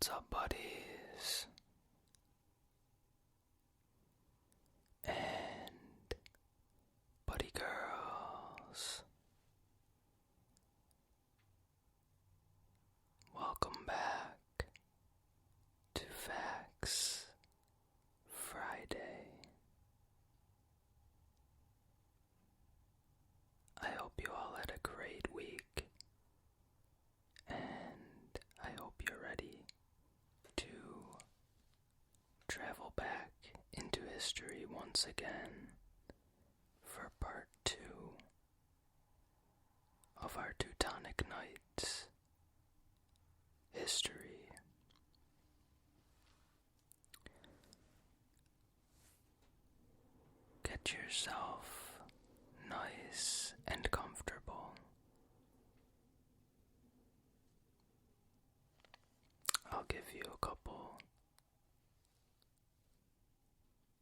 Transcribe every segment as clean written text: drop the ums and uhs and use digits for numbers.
What's up, buddies? And buddy girls. Welcome back to Facts Friday. I hope you all had a great week, and I hope you're ready to travel back into history once again for part 2 of our Teutonic Knights history. Get yourself nice and comfortable. I'll give you a couple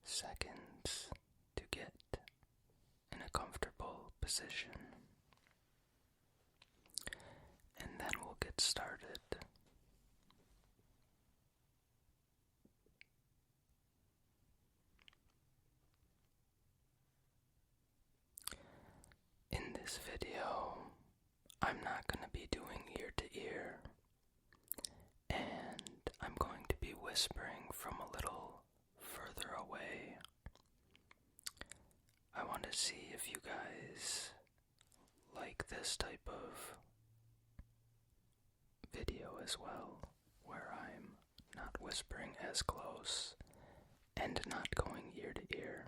seconds to get in a comfortable position, and then we'll get started. In this video, I'm not going to be doing ear to ear, and I'm going to be whispering from a little further away. I want to see if you guys like this type of video as well, where I'm not whispering as close and not going ear to ear.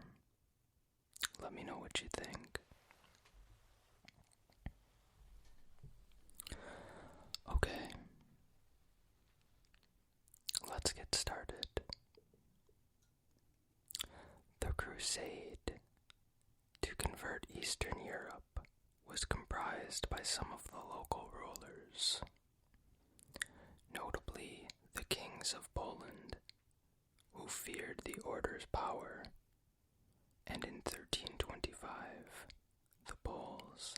Let me know what you think. Okay, let's get started. The crusade to convert Eastern Europe was comprised by some of the local rulers, notably the kings of Poland, who feared the order's power, and in 1325 the Poles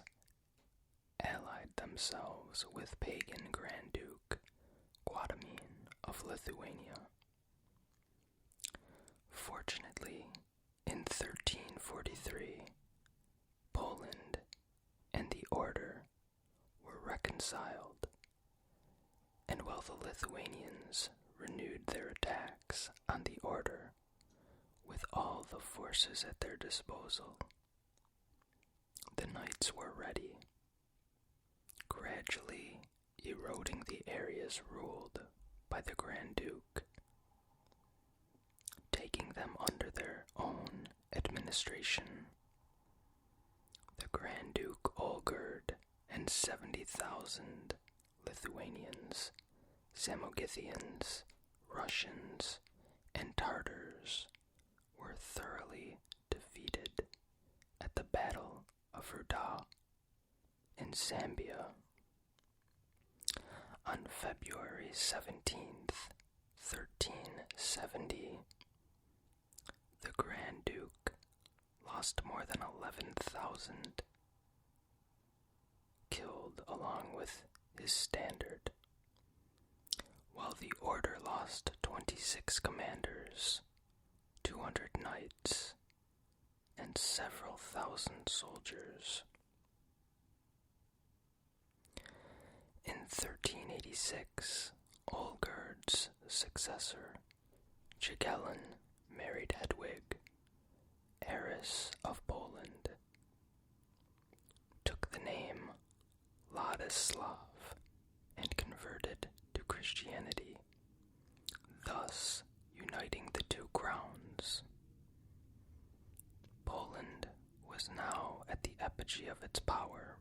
allied themselves with pagan Grand Duke Kazimierz of Lithuania. Fortunately, in 1343, Poland and the order were reconciled, and while the Lithuanians renewed their attacks on the order with all the forces at their disposal, the knights were ready, gradually eroding the areas ruled by the Grand Duke, taking them under their own administration. The Grand Duke Olgerd and 70,000 Lithuanians, Samogitians, Russians, and Tartars were thoroughly defeated at the Battle of Ruda in Zambia. On February 17th, 1370, the Grand Duke lost more than 11,000 killed along with his standard, while the order lost 26 commanders, 200 knights, and several thousand soldiers. In 1386, Olgerd's successor, Jagiellon, married Hedwig, heiress of Poland, took the name Ladislav, and converted to Christianity, thus uniting the two crowns. Poland was now at the apogee of its power.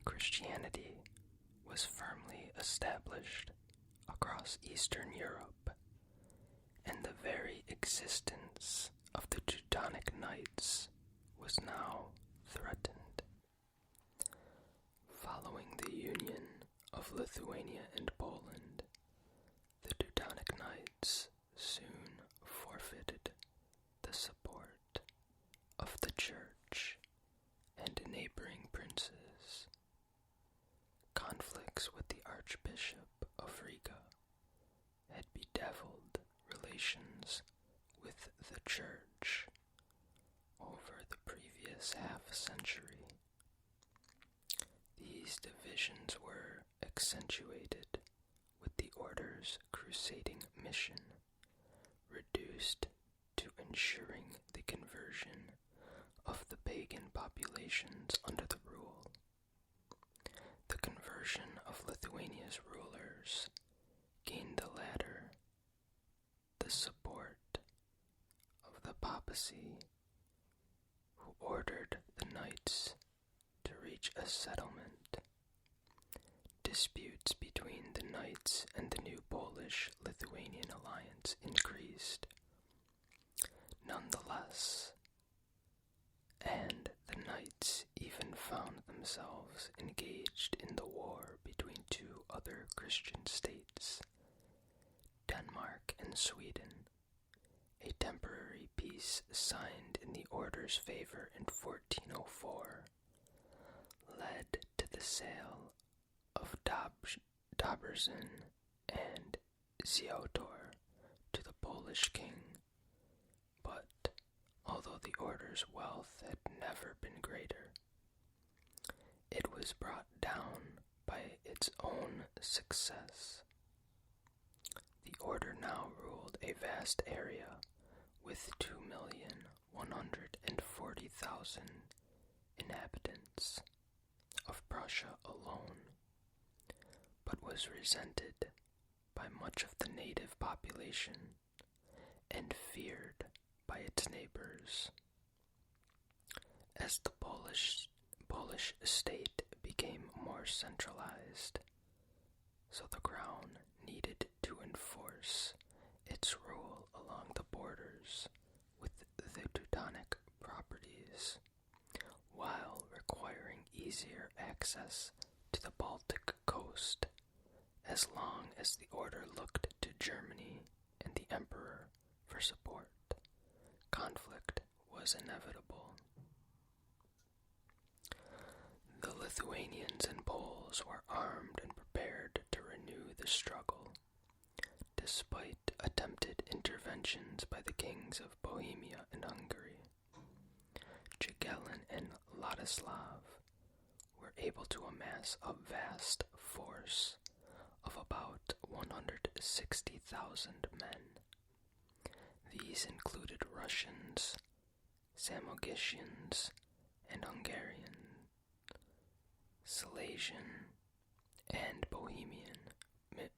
Christianity was firmly established across Eastern Europe, and the very existence of the Teutonic Knights was now threatened. Following the union of Lithuania and Poland, the Teutonic Knights soon forfeited the support of the Church and neighboring princes. Conflicts with the Archbishop of Riga relations with the Church over the previous half-century. These divisions were accentuated with the order's crusading mission, reduced to ensuring the conversion of the pagan populations under the rule. The conversion of Lithuania's rulers gained the latter the support of the papacy, who ordered the knights to reach a settlement. Disputes between the knights and the new Polish-Lithuanian alliance increased. Nonetheless, and the knights even found themselves engaged in the war between two other Christian states, Denmark and Sweden. A temporary peace signed in the order's favor in 1404 led to the sale of Dobrzyń and Ziautor to the Polish king, but although the order's wealth had never been greater, it was brought down by its own success. The order now ruled a vast area with 2,140,000 inhabitants of Prussia alone, but was resented by much of the native population and feared by its neighbors. As the Polish state became more centralized, so the crown needed to enforce its rule along the borders with the Teutonic properties, while requiring easier access to the Baltic coast, as long as the order looked to Germany and the emperor for support. Conflict was inevitable. The Lithuanians and Poles were armed and prepared to renew the struggle, despite attempted interventions by the kings of Bohemia and Hungary. Jagiellon and Ladislav were able to amass a vast force of about 160,000 men. These included Russians, Samogitians, and Hungarian, Silesian, and Bohemian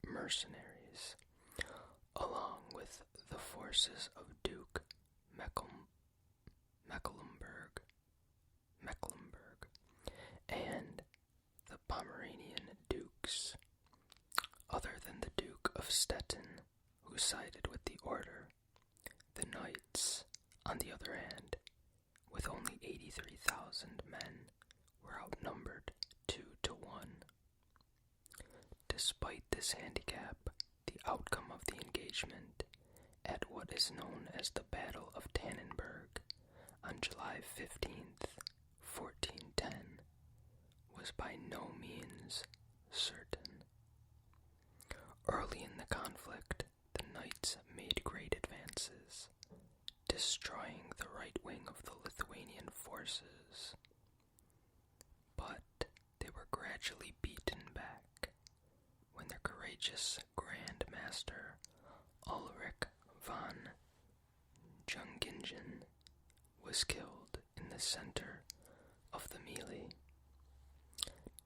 mercenaries, along with the forces of Duke Mecklenburg, and the Pomeranian dukes. Other than the Duke of Stettin, who sided with the order, the knights, on the other hand, with only 83,000 men, were outnumbered 2-1. Despite this handicap, the outcome of the engagement at what is known as the Battle of Tannenberg on July 15th, 1410, was by no means certain. Early in the conflict, the knights made great advances, destroying the right wing of the Lithuanian forces. But they were gradually beaten back when their courageous Grand Master Ulrich von Jungingen was killed in the center of the melee,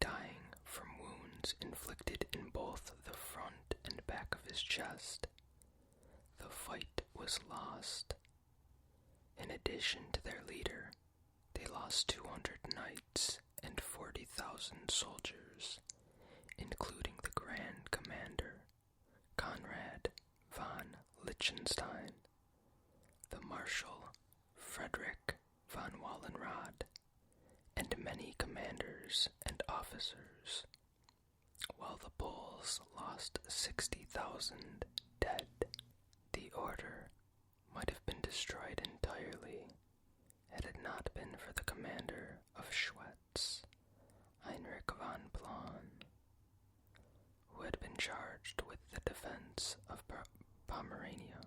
dying from wounds inflicted in both the front and back of his chest. The fight was lost. In addition to their leader, they lost 200 knights and 40,000 soldiers, including the Grand Commander, Konrad von Liechtenstein, the Marshal, Frederick von Wallenrod, and many commanders and officers, while the Poles lost 60,000 dead. The order might have been destroyed entirely had it not been for the commander of Schwetz, Heinrich von Plon, who had been charged with the defense of Pomerania.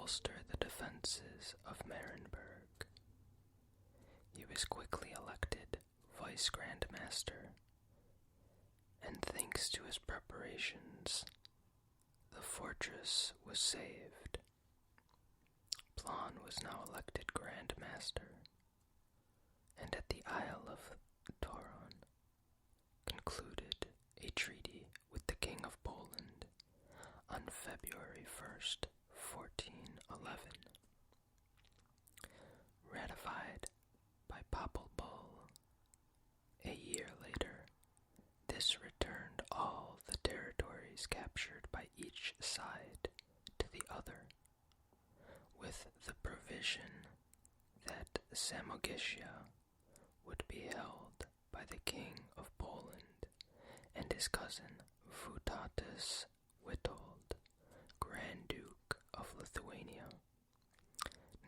bolster the defenses of Marienburg. He was quickly elected Vice Grand Master, and thanks to his preparations, the fortress was saved. Plon was now elected Grand Master, and at the Isle of Tauron concluded a treaty with the King of Poland on February 1st, 1411. Ratified by papal bull. A year later, this returned all the territories captured by each side to the other, with the provision that Samogitia would be held by the King of Poland and his cousin Vytautas Witold, Grand Duke of Lithuania,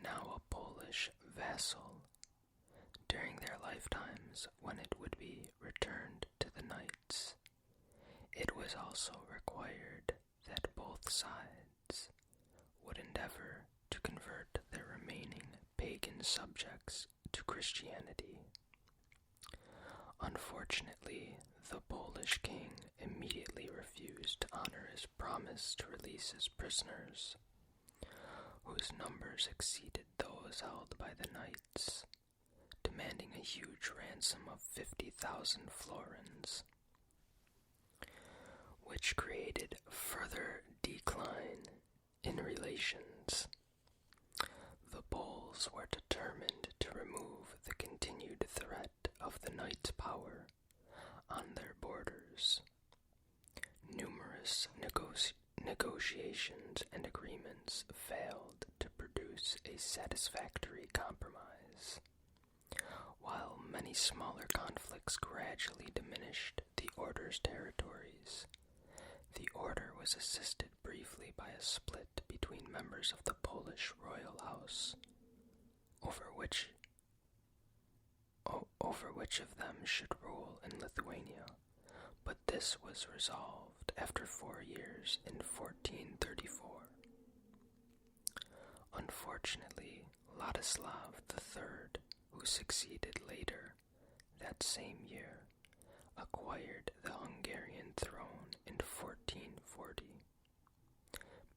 now a Polish vassal, during their lifetimes when it would be returned to the Knights. It was also required that both sides would endeavor to convert their remaining pagan subjects to Christianity. Unfortunately, the Polish king immediately refused to honor his promise to release his prisoners, whose numbers exceeded those held by the Knights, demanding a huge ransom of 50,000 florins, which created further decline in relations. The Poles were determined to remove the continued threat of the Knights' power on their borders. Numerous negotiations and agreements failed to produce a satisfactory compromise. While many smaller conflicts gradually diminished the Order's territories, the Order was assisted briefly by a split between members of the Polish royal house, over which of them should rule in Lithuania, but this was resolved after 4 years in 1434. Unfortunately, Ladislav III, who succeeded later that same year, acquired the Hungarian throne in 1440,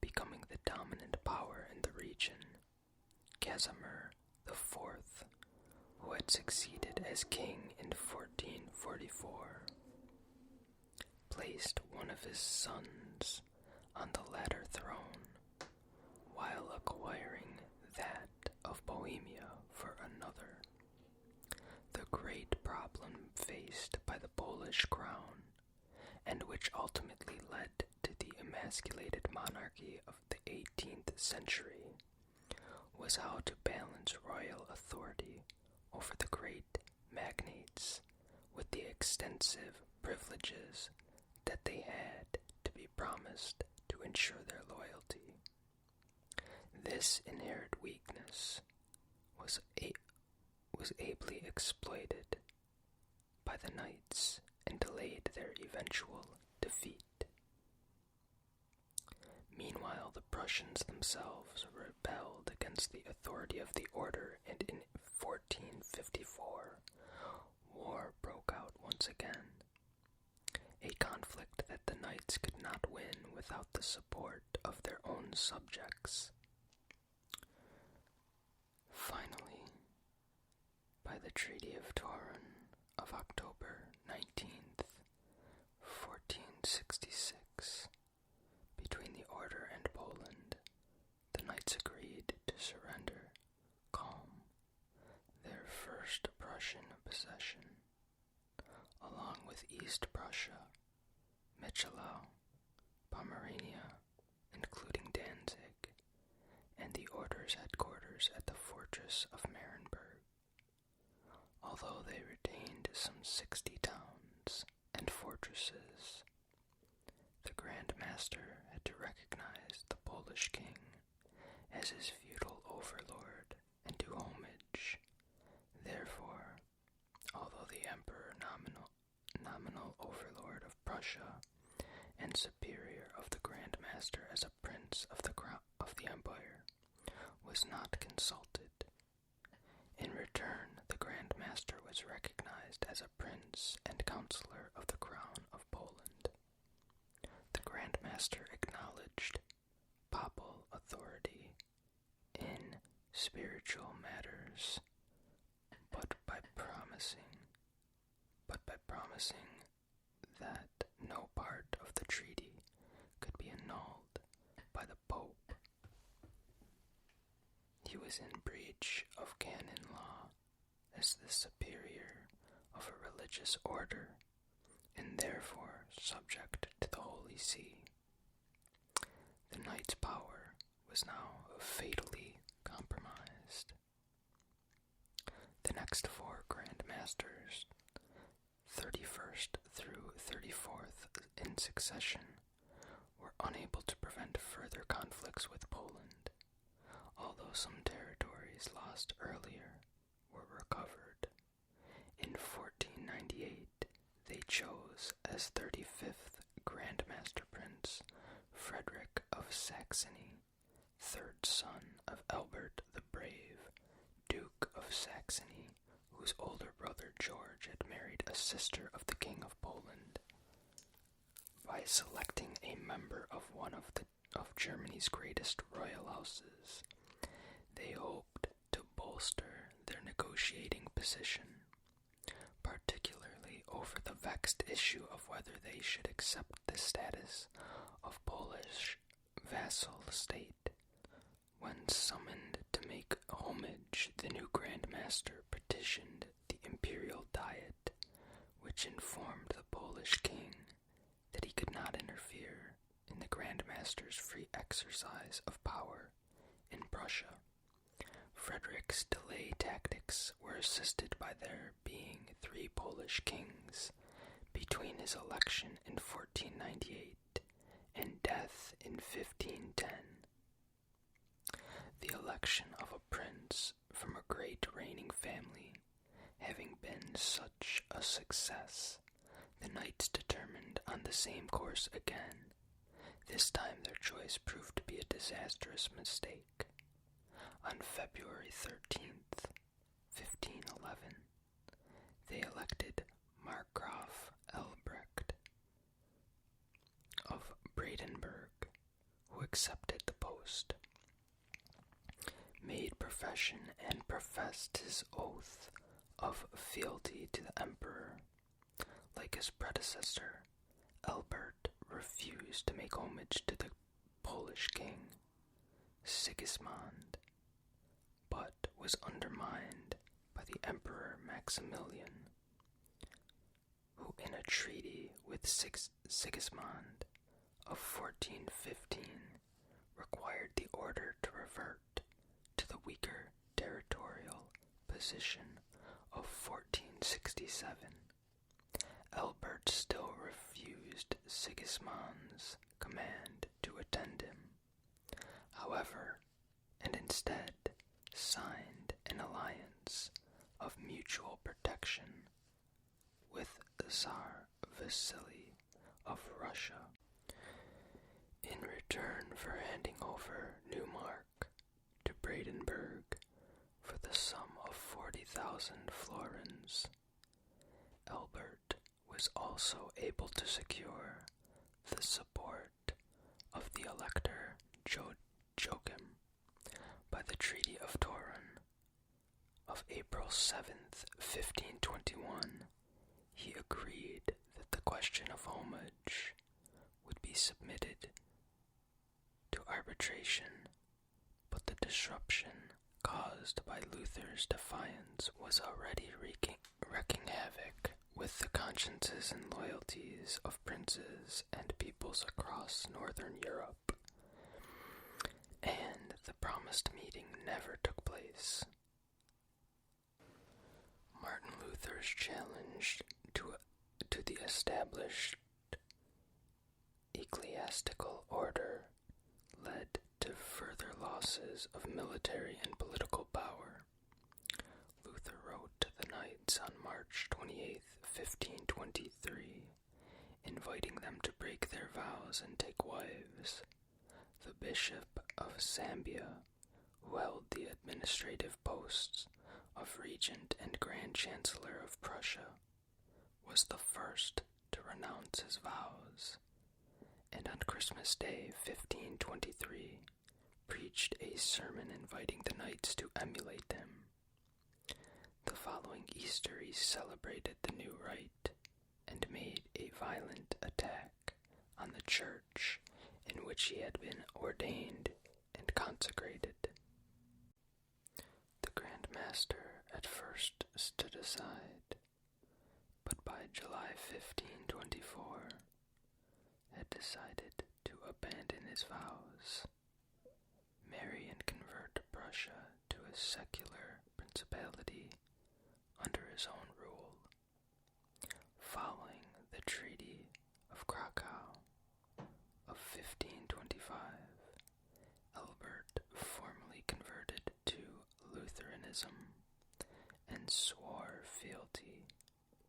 becoming the dominant power in the region. Casimir IV, who had succeeded as king in 1444, placed one of his sons on the latter throne, while acquiring that of Bohemia for another. The great problem faced by the Polish crown, and which ultimately led to the emasculated monarchy of the 18th century, was how to balance royal authority over the great magnates with the extensive privileges that they had to be promised to ensure their loyalty. This inherent weakness was ably exploited by the Knights and delayed their eventual defeat. Meanwhile, the Prussians themselves rebelled against the authority of the Order, and in 1454, war broke out once again, a conflict that the Knights could not win without the support of their own subjects. Finally, by the Treaty of Tauron of October 19th, 1466, between the Order and Poland, the Knights agreed to surrender Kulm, their first Prussian possession, along with East Prussia, Michelau, Pomerania, including Danzig, and the Order's headquarters at the fortress of Marienburg, although they retained some 60 towns and fortresses. The Grand Master had to recognize the Polish king as his feudal overlord and do homage. Therefore, although the Emperor, nominal overlord of Prussia and superior of the Grand Master as a prince of the Empire, was not consulted. In return, the Grand Master was recognized as a prince and counselor of the Crown of Poland. The Grand Master acknowledged papal authority in spiritual matters, but by promising that no part of the treaty could be annulled by the Pope. He was in breach of canon law as the superior of a religious order, and therefore subject to the Holy See. The knight's power was now fatally compromised. The next four Grand Masters, 31st through 34th in succession, were unable to prevent further conflicts with Poland, although some territories lost earlier were recovered. In 1498, they chose as 35th Grand Master Prince Frederick of Saxony, third son of Albert the Brave, Duke of Saxony, whose older brother George had married a sister of the King of Poland. By selecting a member of one of Germany's greatest royal houses, they hoped to bolster their negotiating position, particularly over the vexed issue of whether they should accept the status of Polish vassal state. When summoned to make homage, the new Grand Master petitioned the Imperial Diet, which informed the Polish king that he could not interfere in the Grand Master's free exercise of power in Prussia. Frederick's delay tactics were assisted by there being three Polish kings between his election in 1498 and death in 1510. The election of a prince from a great reigning family having been such a success, the knights determined on the same course again. This time their choice proved to be a disastrous mistake. On February 13th, 1511, they elected Markgraf Albrecht of Brandenburg, who accepted the post, made profession and professed his oath of fealty to the emperor. Like his predecessor, Albert refused to make homage to the Polish king, Sigismund, but was undermined by the Emperor Maximilian, who in a treaty with Sigismund of 1415 required the order to revert to the weaker territorial position of 1467. Albert still refused Sigismund's command to attend him, however, and instead signed an alliance of mutual protection with the Tsar Vasily of Russia. In return for handing over Neumark to Brandenburg for the sum of 40,000 florins, Albert was also able to secure the support of the Elector Joachim by the Treaty of Toron of April 7th, 1521. He agreed that the question of homage would be submitted to arbitration, but the disruption caused by Luther's defiance was already wreaking havoc with the consciences and loyalties of princes and peoples across northern Europe, and the promised meeting never took place. Martin Luther's challenge to the established ecclesiastical order led to further losses of military and political power. Luther wrote to the knights on March 28, 1523, inviting them to break their vows and take wives. The bishop of Zambia who held the administrative posts of Regent and Grand Chancellor of Prussia, was the first to renounce his vows, and on Christmas Day 1523 preached a sermon inviting the knights to emulate him. The following Easter he celebrated the new rite and made a violent attack on the church in which he had been ordained and consecrated. The Grand Master at first stood aside, but by July 1524 had decided to abandon his vows, marry and convert Prussia to a secular principality under his own rule. Following the Treaty of Krakow of 1525, Albert formally converted to Lutheranism and swore fealty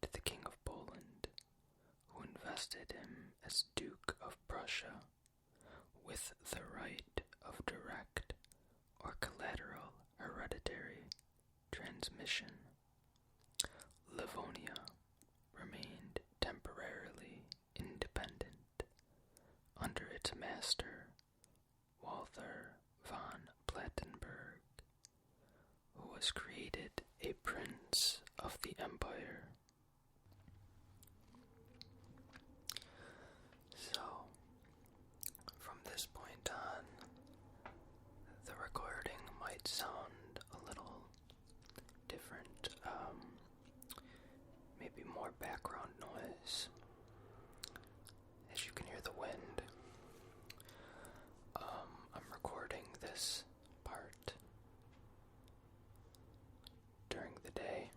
to the King of Poland, who invested him as Duke of Prussia with the right of direct or collateral hereditary transmission. Livonia remained temporarily independent under its master, Walther von Plattenberg, who was created a prince of the empire. So, from this point on, the recording might sound a little different, maybe more background noise, as you can hear the wind. I'm recording this part during the day.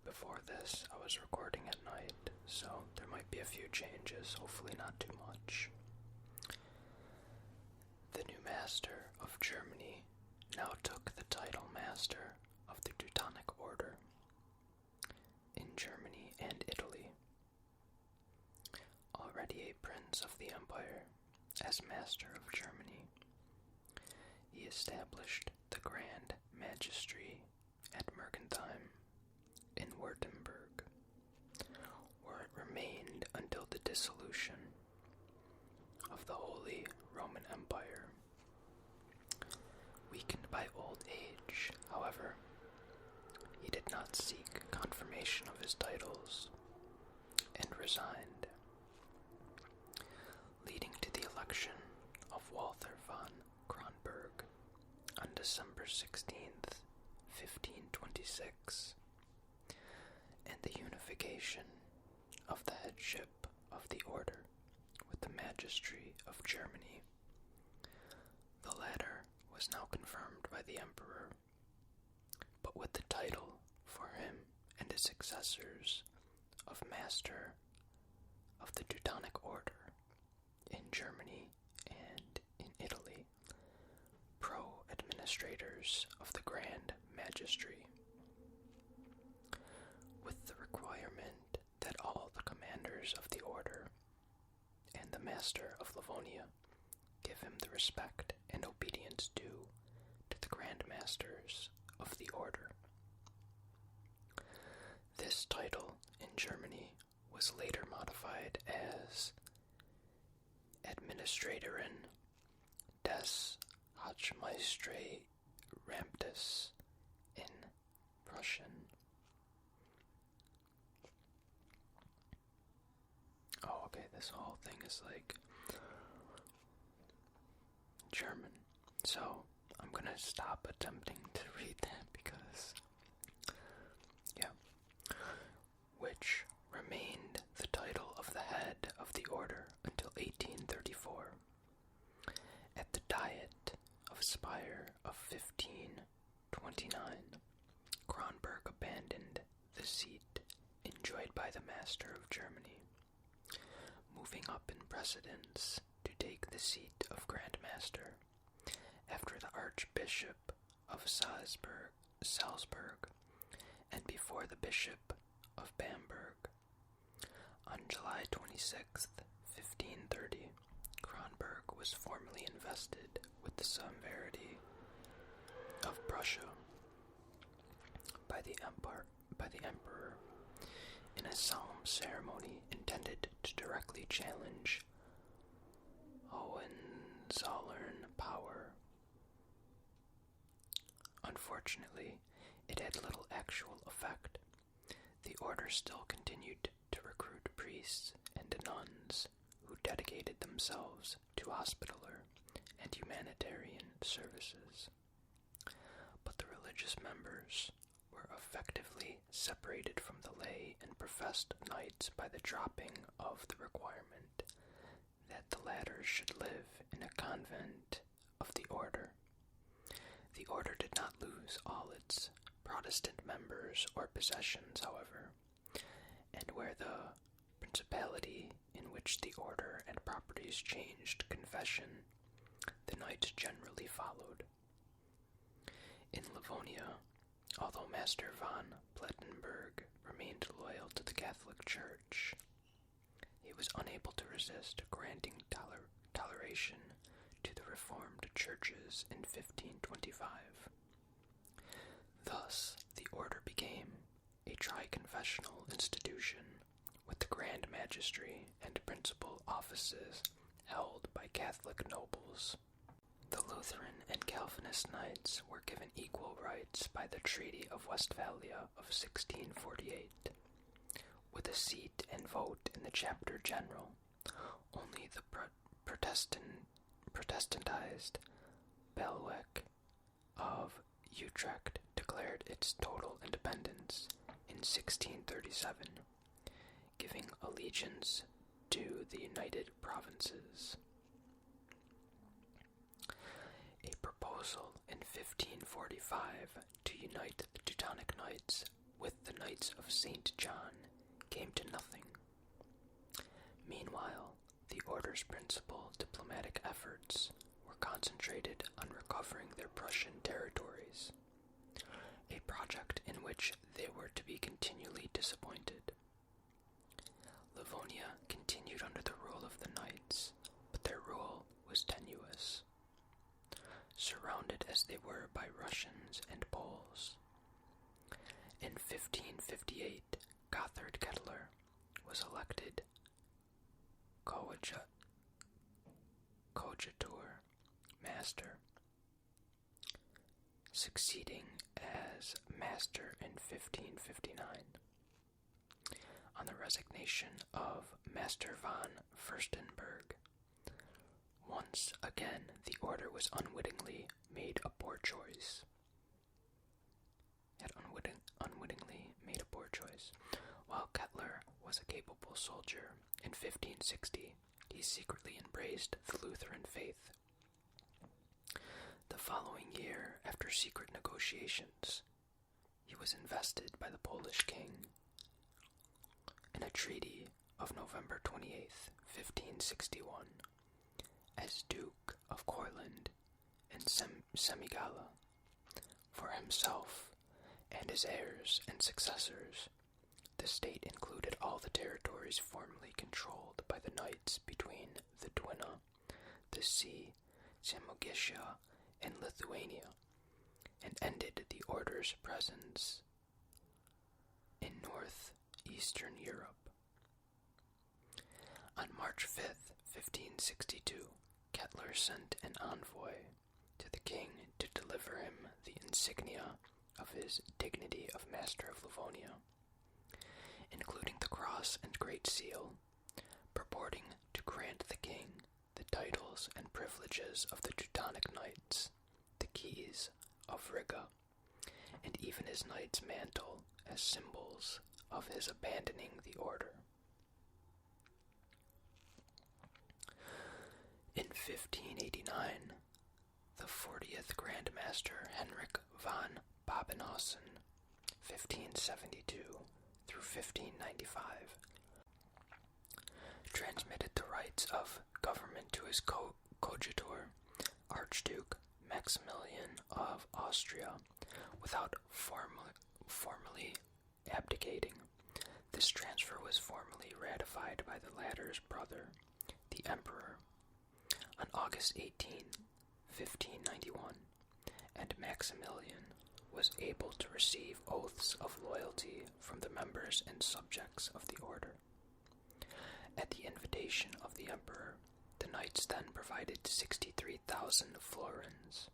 Before this, I was recording at night, so there might be a few changes, hopefully not too much. The new master of Germany now took the title Master of the Teutonic Order in Germany and Italy. Already a prince of the empire, as Master of Germany, he established the Grand Magistry at Mergentheim in Württemberg, where it remained until the dissolution of the Holy Roman Empire. Weakened by old age, however, he did not seek confirmation of his titles and resigned, leading to the election of Walther von Kronberg on December 16th, 1526, and the unification of the headship of the order with the Magistry of Germany. The latter was now confirmed by the emperor, but with the title for him and his successors of Master of the Teutonic Order in Germany and in Italy, pro-administrators of the Grand Magistry, with the requirement that all the commanders of the order and the Master of Livonia give him the respect and obedience due to the Grand Masters of the order. This title in Germany was later modified as Administratorin des Hochmeistre Ramtes in Prussian. Oh, okay, this whole thing is like German, so I'm gonna stop attempting to read that because, yeah, which remained the title of the head of the order until 1834. At the Diet of Speyer of 1529, Kronberg abandoned the seat enjoyed by the Master of Germany, moving up in precedence to take the seat of Grand Master after the Archbishop of Salzburg, and before the Bishop of Bamberg. On July 26th, 1530, Kronberg Brandenburg was formally invested with the sovereignty of Prussia by the emperor in a solemn ceremony intended to directly challenge Hohenzollern power. Unfortunately, it had little actual effect. The order still continued to recruit priests and nuns who dedicated themselves to hospitaller and humanitarian services. But the religious members were effectively separated from the lay and professed knights by the dropping of the requirement that the latter should live in a convent of the order. The order did not lose all its Protestant members or possessions, however, and where the principality in which the order and properties changed confession, the knights generally followed. In Livonia, although Master von Plettenberg remained loyal to the Catholic Church, he was unable to resist granting toleration to the Reformed churches in 1525. Thus, the order became a tri-confessional institution with the Grand Magistracy and principal offices held by Catholic nobles. The Lutheran and Calvinist knights were given equal rights by the Treaty of Westphalia of 1648, with a seat and vote in the Chapter General. Only the Protestantized Bailiwick of Utrecht declared its total independence in 1637, giving allegiance to the United Provinces. A proposal in 1545 to unite the Teutonic Knights with the Knights of St. John came to nothing. Meanwhile, the order's principal diplomatic efforts were concentrated on recovering their Prussian territories, a project in which they were to be continually disappointed. Livonia continued under the rule of the Knights, but their rule was tenuous, surrounded as they were by Russians and Poles. In 1558, Gotthard Kettler was elected coadjutor master, succeeding as master in 1559. On the resignation of Master von Furstenberg, once again the order was unwittingly made a poor choice. Unwittingly made a poor choice. While Kettler was a capable soldier, in 1560 he secretly embraced the Lutheran faith. The following year, after secret negotiations, he was invested by the Polish king in a treaty of November 28th, 1561, as Duke of Courland and Semigala. For himself and his heirs and successors, the state included all the territories formerly controlled by the knights between the Dwina, the sea, Samogitia, and Lithuania, and ended the order's presence in northeastern Europe. On March 5th, 1562, Kettler sent an envoy to the king to deliver him the insignia of his dignity of Master of Livonia, including the cross and great seal, purporting to grant the king the titles and privileges of the Teutonic Knights, the keys of Riga, and even his knight's mantle as symbols of his abandoning the order. In 1589, the 40th Grand Master Henrik von Babenhausen, 1572 through 1595, transmitted the rights of government to his coadjutor, Archduke Maximilian of Austria, without formally abdicating. This transfer was formally ratified by the latter's brother, the Emperor, On August 18, 1591, and Maximilian was able to receive oaths of loyalty from the members and subjects of the order. At the invitation of the emperor, the knights then provided 63,000 florins,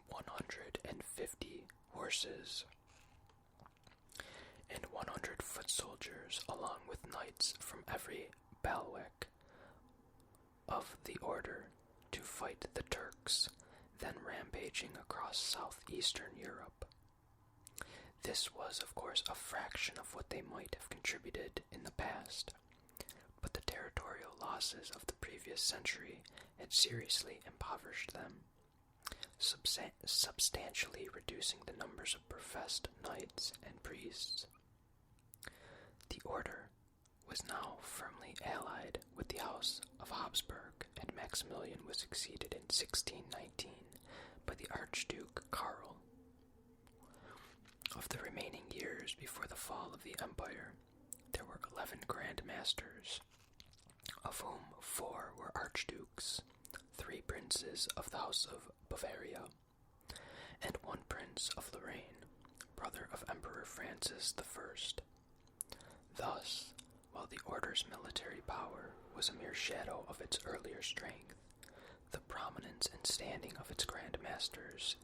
150 horses, and 100 foot soldiers, along with knights from every bailiwick of the order, to fight the Turks, then rampaging across southeastern Europe. This was, of course, a fraction of what they might have contributed in the past, but the territorial losses of the previous century had seriously impoverished them, substantially reducing the numbers of professed knights and priests. The order was now firmly allied with the House of Habsburg, and Maximilian was succeeded in 1619 by the Archduke Karl. Of the remaining years before the fall of the empire, there were 11 Grand Masters, of whom 4 were archdukes, 3 princes of the House of Bavaria, and 1 prince of Lorraine, brother of Emperor Francis I. Thus, while the order's military power was a mere shadow of its earlier strength, the prominence and standing of its Grand Masters,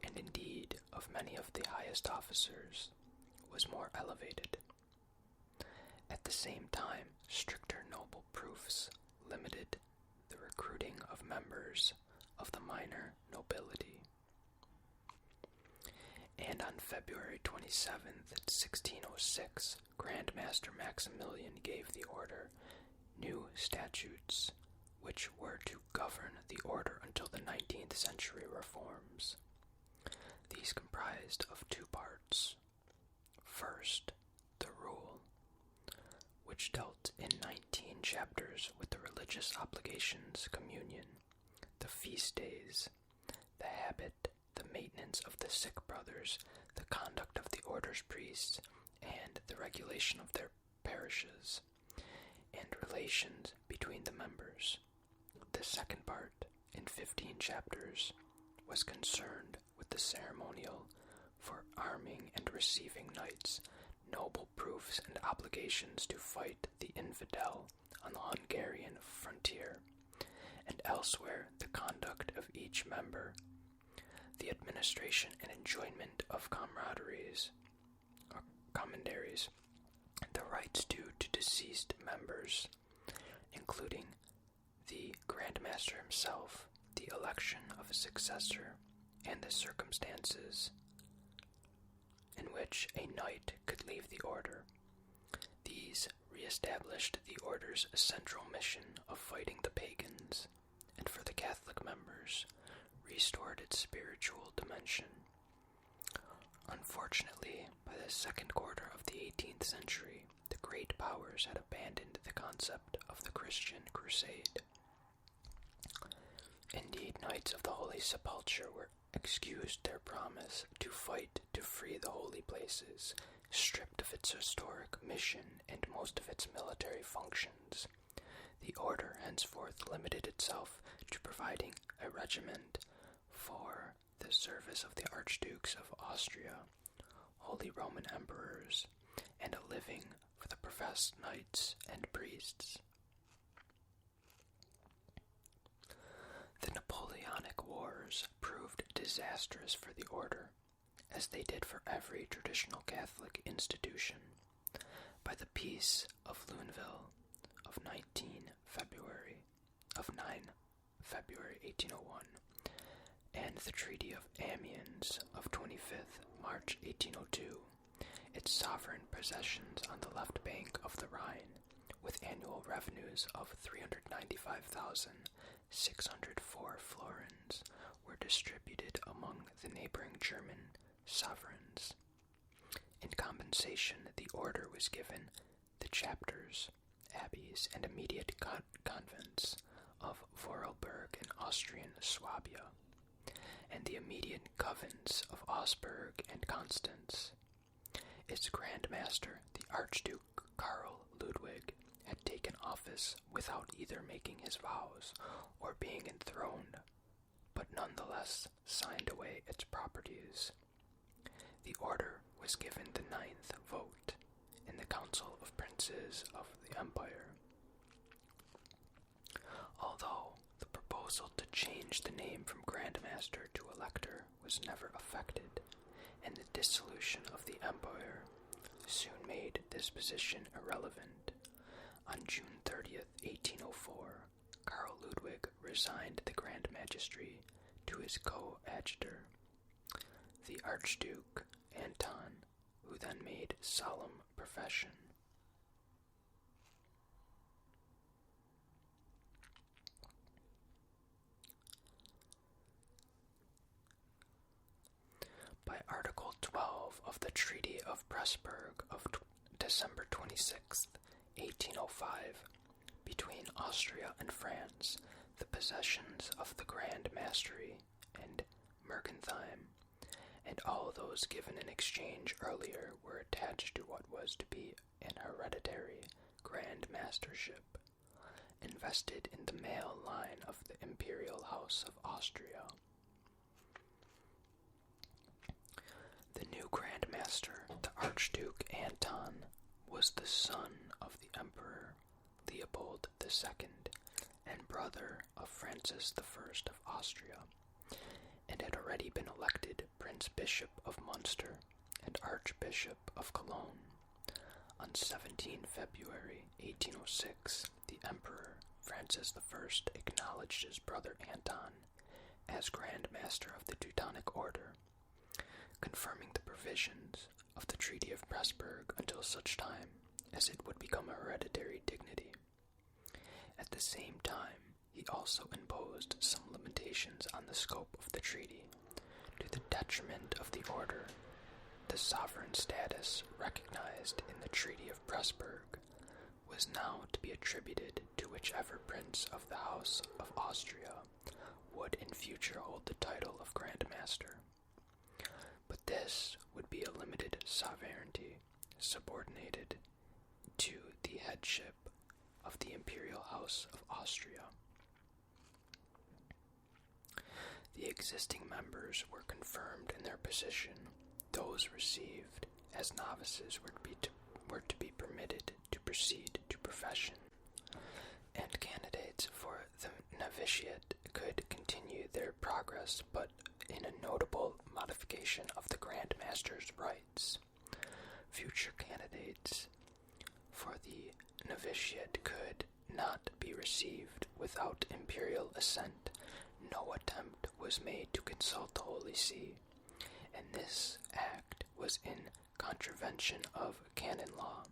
and indeed of many of the highest officers, was more elevated. At the same time, stricter noble proofs limited the recruiting of members of the minor nobility. And on February 27th, 1606, Grand Master Maximilian gave the order new statutes, which were to govern the order until the 19th century reforms. These comprised of 2 parts. First, the rule, which dealt in 19 chapters with the religious obligations, communion, the feast days, the habit, the maintenance of the sick brothers, the conduct of the order's priests, and the regulation of their parishes, and relations between the members. The second part, in 15 chapters, was concerned with the ceremonial for arming and receiving knights, noble proofs and obligations to fight the infidel on the Hungarian frontier, and elsewhere the conduct of each member, the administration and enjoyment of commanderies, the rights due to deceased members, including the Grand Master himself, the election of a successor, and the circumstances in which a knight could leave the order. These re-established the order's central mission of fighting the pagans, and for the Catholic members, restored its spiritual dimension. Unfortunately, by the second quarter of the 18th century, the great powers had abandoned the concept of the Christian Crusade. Indeed, Knights of the Holy Sepulchre were excused their promise to fight to free the holy places, stripped of its historic mission and most of its military functions. The order henceforth limited itself to providing a regiment for the service of the Archdukes of Austria, Holy Roman Emperors, and a living for the professed knights and priests. The Napoleonic Wars proved disastrous for the order, as they did for every traditional Catholic institution. By the Peace of Luneville of 9 February 1801, and the Treaty of Amiens of 25th March 1802, its sovereign possessions on the left bank of the Rhine, with annual revenues of 395,604 florins, were distributed among the neighboring German sovereigns. In compensation, the order was given the chapters, abbeys, and immediate convents of Vorarlberg and Austrian Swabia, and the immediate covens of Augsburg and Constance. Its Grand Master, the Archduke Karl Ludwig, had taken taken office without either making his vows or being enthroned, but nonetheless signed away its properties. The order was given the 9th vote in the Council of Princes of the Empire. Although the proposal to change the name from Grand Master to Elector was never effected, and the dissolution of the Empire soon made this position irrelevant, on June 30th, 1804, Karl Ludwig resigned the Grand Magistry to his coadjutor, the Archduke Anton, who then made solemn profession. By Article 12 of the Treaty of Pressburg of December 26, 1805, between Austria and France, the possessions of the Grand Mastery and Mergentheim, and all those given in exchange earlier, were attached to what was to be an hereditary Grand Mastership, invested in the male line of the Imperial House of Austria. The new Grand Master, the Archduke Anton, was the son of the Emperor Leopold II and brother of Francis I of Austria, and had already been elected Prince Bishop of Munster and Archbishop of Cologne. On 17 February 1806, the Emperor Francis I acknowledged his brother Anton as Grand Master of the Teutonic Order, confirming the provisions of the Treaty of Pressburg until such time as it would become a hereditary dignity. At the same time, he also imposed some limitations on the scope of the treaty, to the detriment of the order. The sovereign status recognized in the Treaty of Pressburg was now to be attributed to whichever prince of the House of Austria would in future hold the title of Grand Master. But this would be a limited sovereignty subordinated to the headship of the Imperial House of Austria. The existing members were confirmed in their position. Those received as novices were to be permitted to proceed to profession, and candidates for the novitiate could continue their progress, but in a notable modification of the Grand Master's rights. Future candidates for the novitiate could not be received without imperial assent. No attempt was made to consult the Holy See, and this act was in contravention of canon law.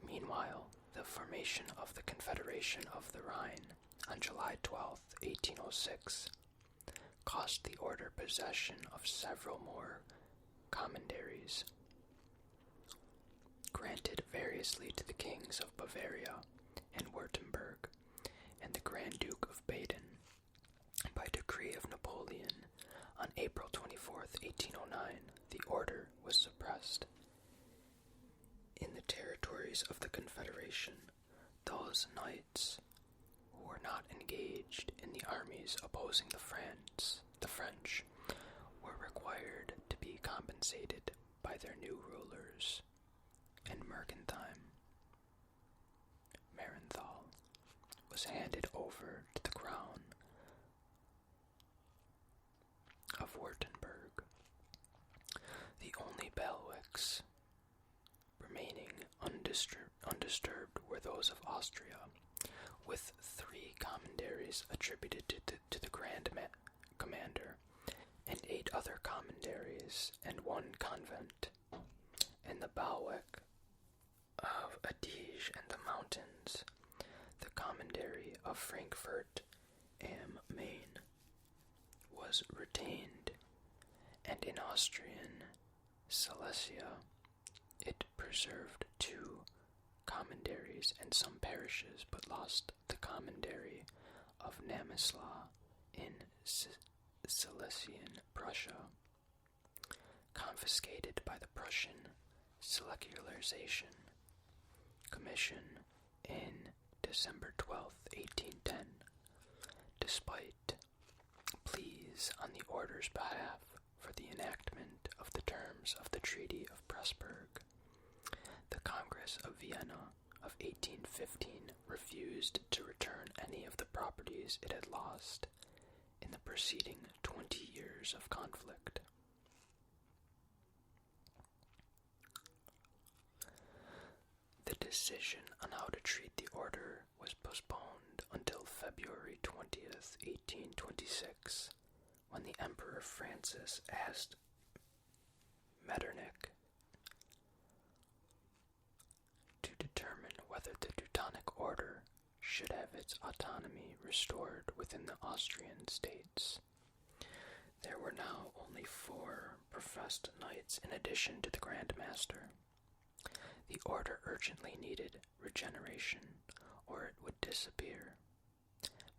Meanwhile, the formation of the Confederation of the Rhine on July 12, 1806, cost the order possession of several more commanderies, granted variously to the kings of Bavaria and Württemberg and the Grand Duke of Baden. By decree of Napoleon, on April 24, 1809, the order was suppressed. In the territories of the Confederation, those knights who were not engaged in the armies opposing the French were required to be compensated by their new rulers, and Marenthal was handed over to the crown of Württemberg. The only bailiwicks remaining undisturbed were those of Austria, with 3 commanderies attributed to the Grand Commander, and 8 other commanderies and 1 convent, and the bailiwick of Adige and the mountains, the commandery of Frankfurt am Main, was retained, and in Austrian Silesia it preserved 2 commanderies and some parishes, but lost the commandery of Namisla in Silesian Prussia, confiscated by the Prussian Secularization Commission in December 12, 1810, despite pleas on the order's behalf for the enactment of the terms of the Treaty of Pressburg. The Congress of Vienna of 1815 refused to return any of the properties it had lost in the preceding 20 years of conflict. The decision on how to treat the order was postponed until February 20th, 1826, when the Emperor Francis asked Metternich to determine whether the Teutonic Order should have its autonomy restored within the Austrian states. There were now only 4 professed knights in addition to the Grand Master. The order urgently needed regeneration, or it would disappear.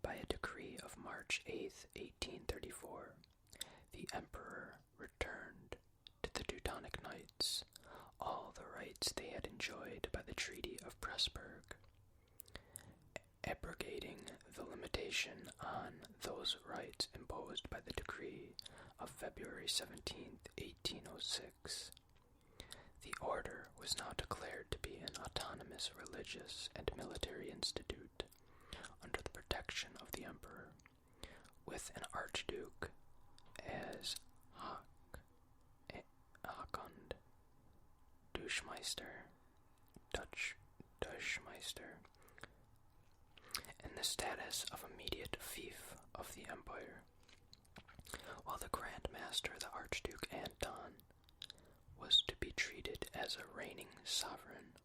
By a decree of March 8, 1834, the Emperor returned to the Teutonic Knights all the rights they had enjoyed by the Treaty of Pressburg, abrogating the limitation on those rights imposed by the decree of February 17, 1806. The order was now declared to be an autonomous religious and military institute under the protection of the Emperor, with an Archduke as Hakond Deutschmeister, and the status of immediate fief of the Empire, while the Grand Master, the Archduke Anton, was to be treated as a reigning sovereign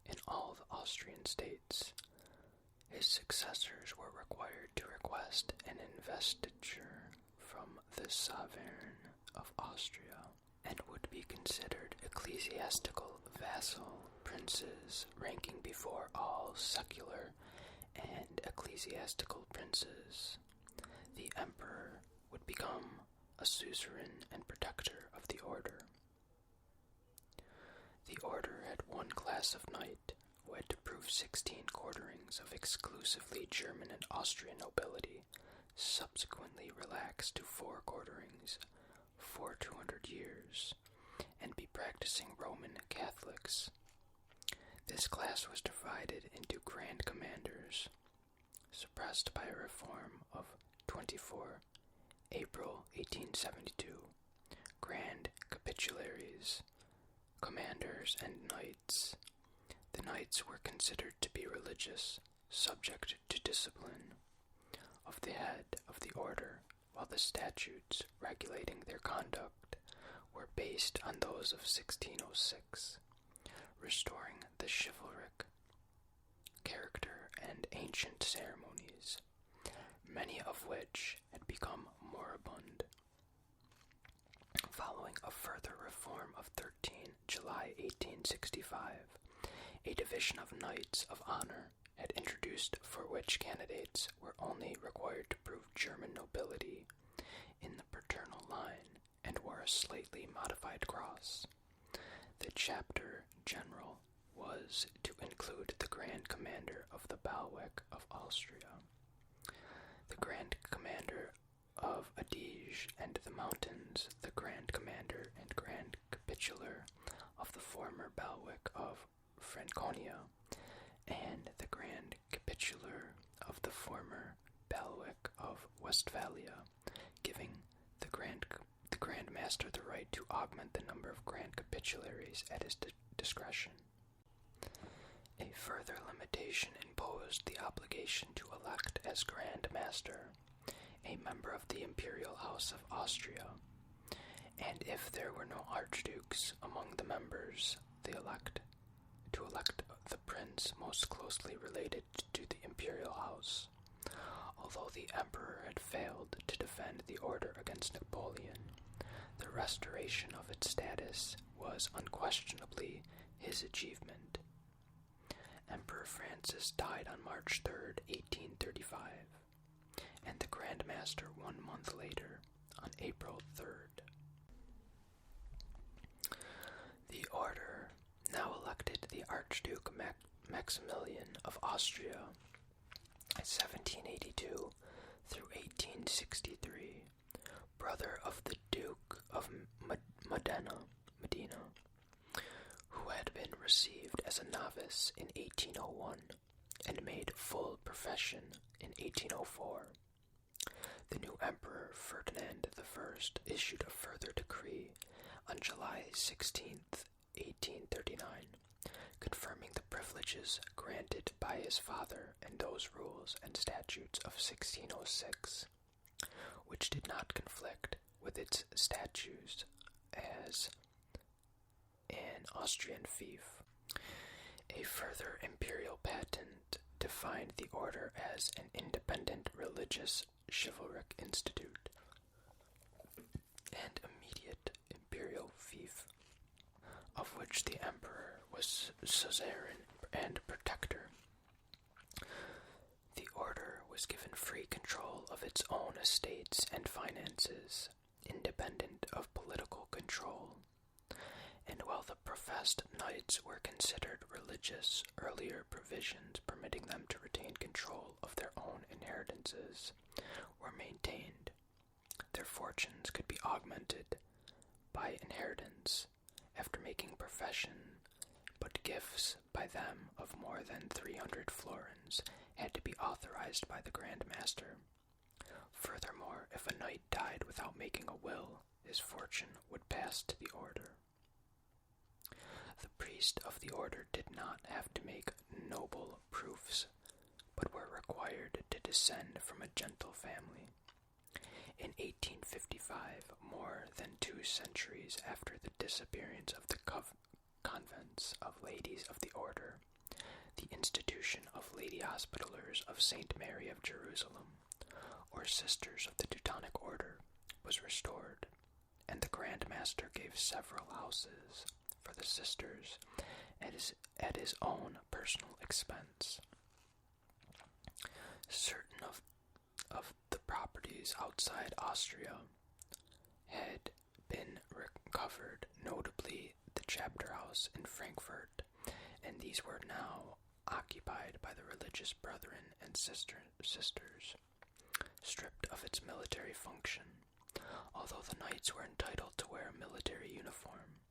in all the Austrian states. His successors were required to request an investiture from the Sovereign of Austria, and would be considered ecclesiastical vassal princes, ranking before all secular and ecclesiastical princes. The Emperor would become a suzerain and protector of the order. The order had one class of knight who had to prove 16 quarterings of exclusively German and Austrian nobility, subsequently relaxed to 4 quarterings for 200 years, and be practicing Roman Catholics. This class was divided into Grand Commanders, suppressed by a reform of 24 April 1872, Grand Capitularies, Commanders, and Knights. The Knights were considered to be religious, subject to discipline of the head of the order, while the statutes regulating their conduct were based on those of 1606, restoring the chivalric character and ancient ceremonies, many of which had become moribund. Following a further reform of 13 July 1865, a division of Knights of Honor had introduced for which candidates were only required to prove German nobility in the paternal line and wore a slightly modified cross. The chapter general was to include the Grand Commander of the Baltic of Austria, the Grand Commander of Adige and the Mountains, the Grand Commander and Grand Capitular of the former Baltic of Franconia, and the Grand Capitular of the former Baltic of Westphalia, giving the Grand Master the right to augment the number of Grand Capitularies at his discretion. A further limitation imposed the obligation to elect as Grand Master a member of the Imperial House of Austria, and if there were no archdukes among the members, to elect the prince most closely related to the Imperial House. Although the Emperor had failed to defend the order against Napoleon, the restoration of its status was unquestionably his achievement. Emperor Francis died on March 3, 1835, and the Grand Master 1 month later, on April 3rd. The order now elected the Archduke Maximilian of Austria, 1782 through 1863, brother of the Duke of Modena, who had been received as a novice in 1801 and made full profession in 1804. The new Emperor Ferdinand I issued a further decree on July 16, 1839, confirming the privileges granted by his father and those rules and statutes of 1606, which did not conflict with its statutes as an Austrian fief. A further imperial patent defined the order as an independent religious chivalric institute and immediate imperial fief, of which the emperor was suzerain and protector. The order was given free control of its own estates and finances, independent of political control. And while the professed knights were considered religious, earlier provisions permitting them to retain control of their own inheritances were maintained. Their fortunes could be augmented by inheritance after making profession, but gifts by them of more than 300 florins had to be authorized by the Grand Master. Furthermore, if a knight died without making a will, his fortune would pass to the order. The priest of the order did not have to make noble proofs, but were required to descend from a gentle family. In 1855, more than 2 centuries after the disappearance of the convents of ladies of the order, the institution of Lady Hospitallers of St. Mary of Jerusalem, or Sisters of the Teutonic Order, was restored, and the Grand Master gave several houses for the sisters at his own personal expense. Certain of the properties outside Austria had been recovered, notably the chapter house in Frankfurt, and these were now occupied by the religious brethren and sisters, stripped of its military function. Although the knights were entitled to wear a military uniform,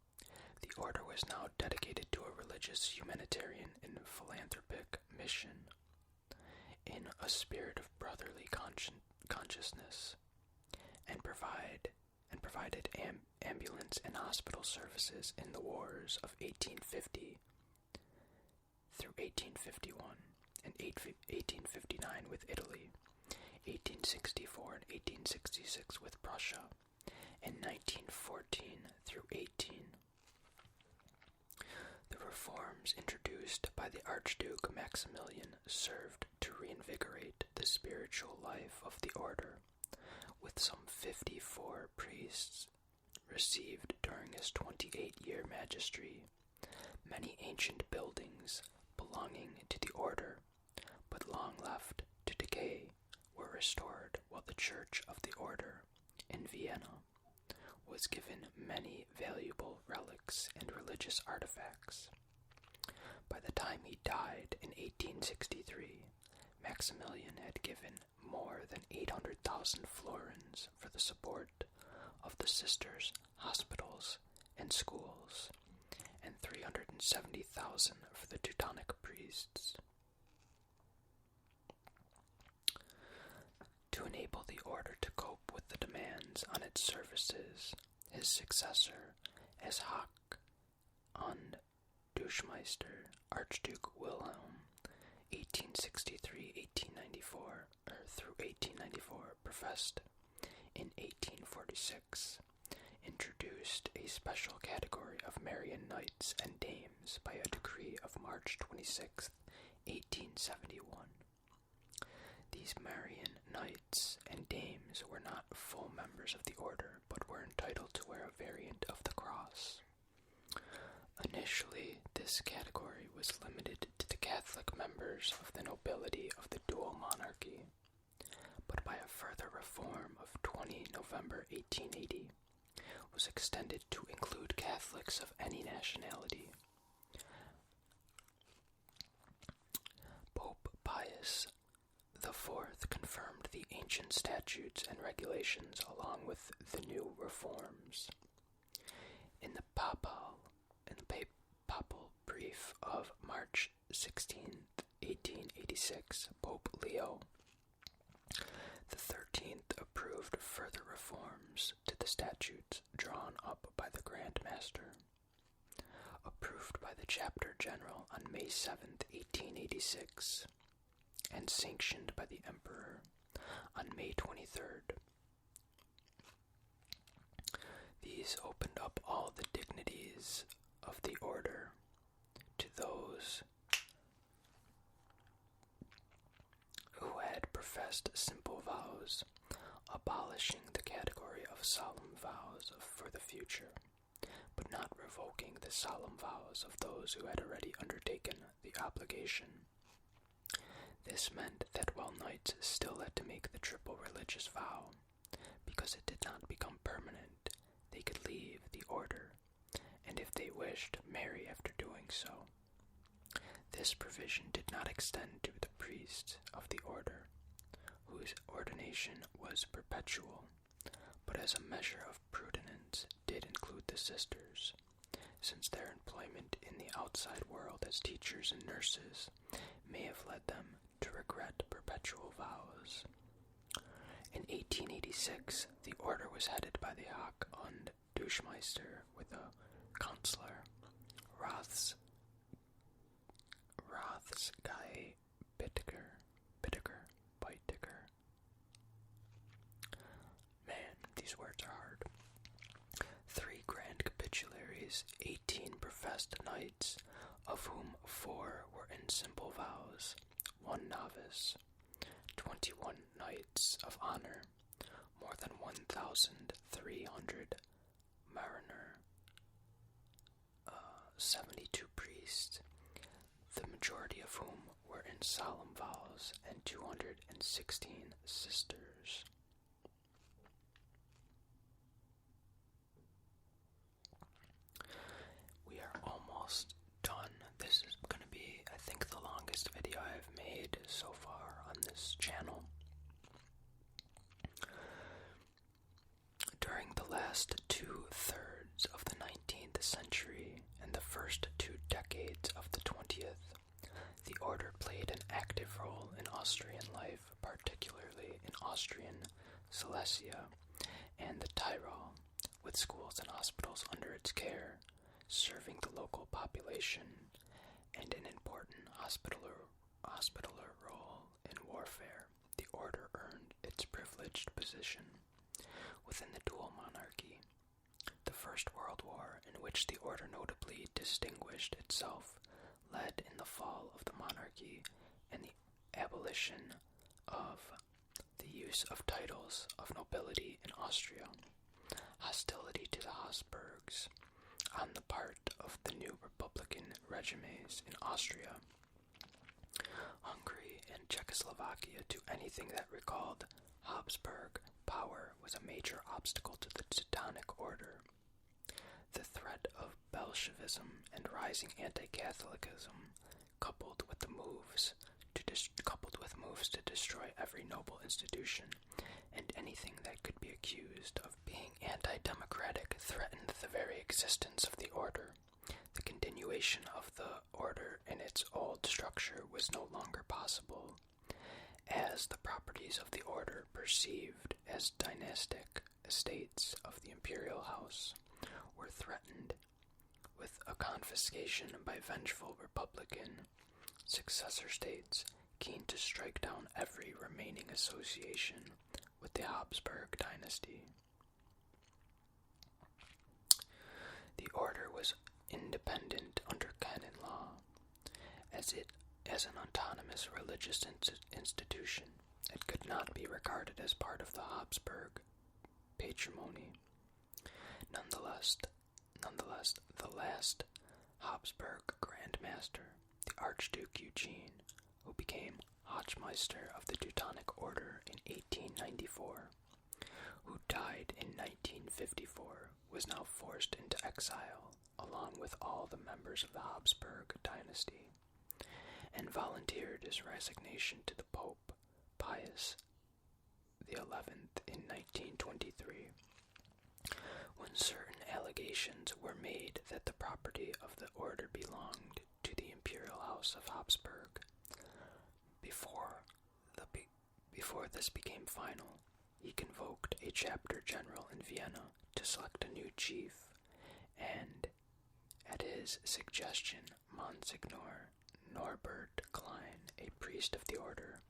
the order was now dedicated to a religious, humanitarian, and philanthropic mission in a spirit of brotherly consciousness, and provided ambulance and hospital services in the wars of 1850 through 1851 and 1859 with Italy, 1864 and 1866 with Prussia, and 1914 through 18. The reforms introduced by the Archduke Maximilian served to reinvigorate the spiritual life of the order, with some 54 priests received during his 28-year magistry. Many ancient buildings belonging to the order, but long left to decay, were restored, while the Church of the Order in Vienna was given many valuable relics and religious artifacts. By the time he died in 1863, Maximilian had given more than 800,000 florins for the support of the sisters, hospitals, and schools, and 370,000 for the Teutonic priests. To enable the order to cope with the demands on its services, his successor as Hoch und Duschmeister, Archduke Wilhelm, 1863-1894, through 1894, professed in 1846, introduced a special category of Marian knights and dames by a decree of March 26, 1871. These Marian knights and dames were not full members of the order, but were entitled to wear a variant of the cross. Initially, this category was limited to the Catholic members of the nobility of the dual monarchy, but by a further reform of 20 November 1880, was extended to include Catholics of any nationality. Louis IV confirmed the ancient statutes and regulations along with the new reforms. In the papal brief of March 16, 1886, Pope Leo XIII approved further reforms to the statutes drawn up by the Grand Master. Approved by the Chapter General on May 7, 1886, and sanctioned by the Emperor on May 23rd. These opened up all the dignities of the order to those who had professed simple vows, abolishing the category of solemn vows for the future, but not revoking the solemn vows of those who had already undertaken the obligation. This meant that while knights still had to make the triple religious vow, because it did not become permanent, they could leave the order, and if they wished, marry after doing so. This provision did not extend to the priests of the order, whose ordination was perpetual, but as a measure of prudence did include the sisters, since their employment in the outside world as teachers and nurses may have led them to regret perpetual vows. In 1886, the order was headed by the Hoch und Duschmeister with a counselor, Rothsky Bittiger. Man, these words are hard. 3 grand capitularies, 18 professed knights, of whom 4 were in simple vows, 1 novice, 21 knights of honor, more than 1,300 mariner, 72 priests, the majority of whom were in solemn vows, and 216 sisters. We are almost done. This is going to be, I think, the longest video I've made so far on this channel. During the last 2/3 of the 19th century and the first 2 decades of the 20th, the order played an active role in Austrian life, particularly in Austrian Silesia and the Tyrol, with schools and hospitals under its care, serving the local population, and an important hospitaller role in warfare. The order earned its privileged position within the dual monarchy. The First World War, in which the order notably distinguished itself, led in the fall of the monarchy and the abolition of the use of titles of nobility in Austria. Hostility to the Habsburgs on the part of the new republican regimes in Austria, Hungary, and Czechoslovakia to anything that recalled Habsburg power was a major obstacle to the Teutonic order. The threat of Bolshevism and rising anti-Catholicism, coupled with moves to destroy every noble institution and anything that could be accused of being anti-democratic, threatened the very existence of the order. The continuation of the order in its old structure was no longer possible, as the properties of the order, perceived as dynastic estates of the imperial house, were threatened with a confiscation by vengeful republican successor states keen to strike down every remaining association with the Habsburg dynasty. The order was independent under canon law, as an autonomous religious institution. It could not be regarded as part of the Habsburg patrimony. Nonetheless, the last Habsburg Grand Master, the Archduke Eugene, who became Hochmeister of the Teutonic Order in 1894, who died in 1954, was now forced into exile, along with all the members of the Habsburg dynasty, and volunteered his resignation to the Pope, Pius XI, in 1923. When certain allegations were made that the property of the order belonged to the Imperial House of Habsburg. Before this became final, he convoked a chapter general in Vienna to select a new chief, and, at his suggestion, Monsignor Norbert Klein, a priest of the order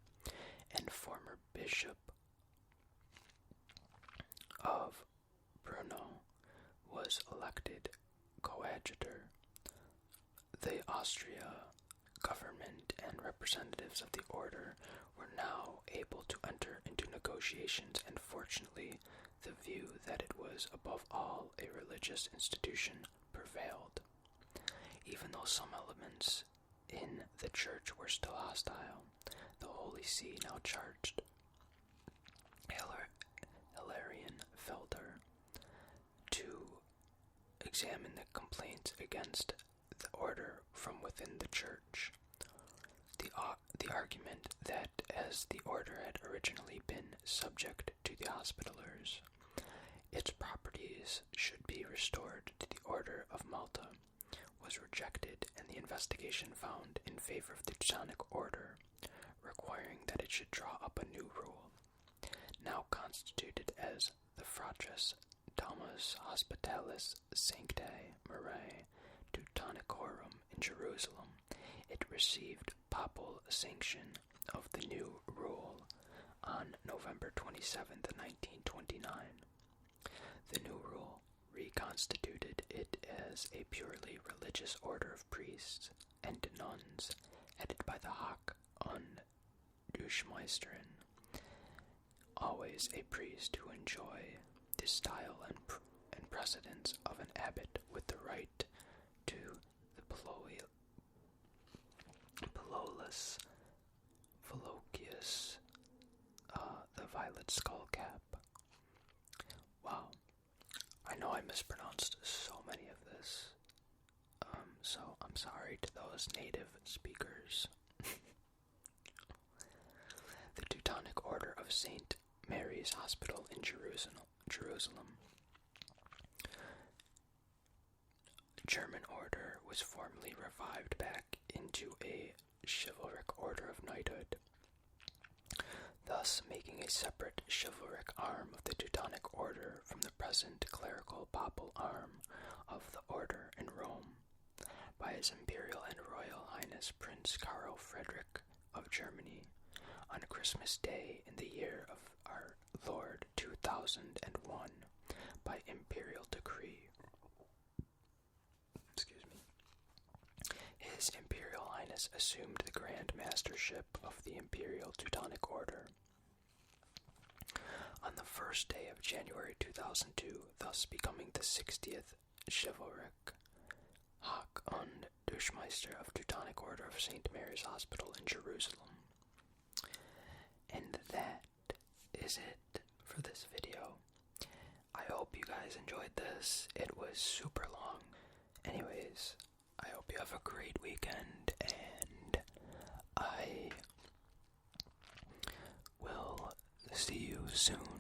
and former bishop of Brno, was elected coadjutor. The Austria government and representatives of the order were now able to enter into negotiations, and fortunately the view that it was above all a religious institution prevailed. Even though some elements in the church were still hostile, the Holy See now charged Hilarion Felder to examine the complaints against the order from within the church. The argument that as the order had originally been subject to the Hospitallers, its properties should be restored to the Order of Malta was rejected, and the investigation found in favor of the Teutonic Order, requiring that it should draw up a new rule, now constituted as the Fratres Domus Hospitalis Sanctae Mariae Teutonicorum in Jerusalem. It received papal sanction of the new rule on November 27, 1929. The new rule reconstituted it as a purely religious order of priests and nuns, headed by the Hoc und Durchmeisterin, always a priest who enjoy the style and precedence of an abbot with the right to the Philocus, the violet skull cap. Wow, I know I mispronounced so many of this, so I'm sorry to those native speakers. The Teutonic Order of St. Mary's Hospital in Jerusalem. German order was formally revived back into a chivalric order of knighthood, thus making a separate chivalric arm of the Teutonic Order from the present clerical papal arm of the order in Rome, by His Imperial and Royal Highness Prince Karl Frederick of Germany, on Christmas Day in the year of our Lord 2001, by imperial decree. His Imperial Highness assumed the Grand Mastership of the Imperial Teutonic Order on the first day of January 2002, thus becoming the 60th chivalric Hoc und Durchmeister of Teutonic Order of St. Mary's Hospital in Jerusalem. And that is it for this video. I hope you guys enjoyed this. It was super long. Anyways, I hope you have a great weekend, and I will see you soon.